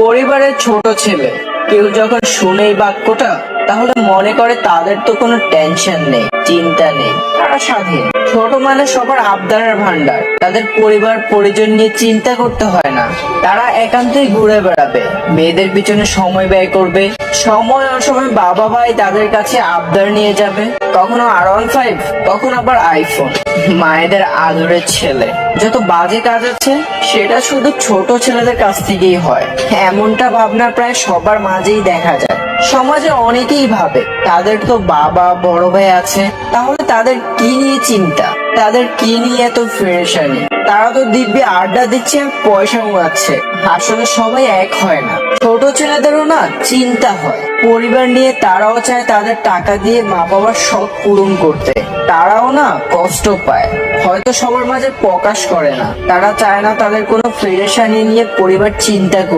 পরিবারের ছোট ছেলে কেউ যখন শুনে এই বাক্যটা তাহলে মনে করে তাদের তো কোনো টেনশন নেই, চিন্তা নেই, তারা স্বাধীন। ছোট মানে সবার আবদারের ভান্ডার, তাদের পরিবার পরিজন নিয়ে চিন্তা করতে হয় না। তারা একান্তই ঘুরে বেড়াবে, মেয়েদের পিছনে সময় ব্যয় করবে, সময় অসময় বাবা ভাই তাদের কাছে আবদার নিয়ে যাবে, কখনো R15, কখনো আবার আইফোন। মায়েদের আদরের ছেলে। যত বাজে কাজ আছে সেটা শুধু ছোট ছেলেদের কাছ থেকেই হয়, এমনটা ভাবনা প্রায় সবার মাঝেই দেখা যায়। সমাজে অনেকেই ভাবে তাদের তো বাবা বড় ভাই আছে, তাহলে তাদের কি নিয়ে চিন্তা, তাদের কি নিয়ে এত পেরেশানি, তারা তো দিব্যি আড্ডা দিচ্ছে আর পয়সা উড়াচ্ছে। আসলে সবাই এক হয় না, ছোট ছেলেদেরও না চিন্তা হয় পরিবার নিয়ে, তারাও চায় তাদের টাকা দিয়ে মা বাবার শখ পূরণ করতে, তারাও না কষ্ট পায়, হয়তো সবার মাঝে প্রকাশ করে না। তারা চায় না তাদের কোনো পেরেশানি নিয়ে পরিবার চিন্তা করুক।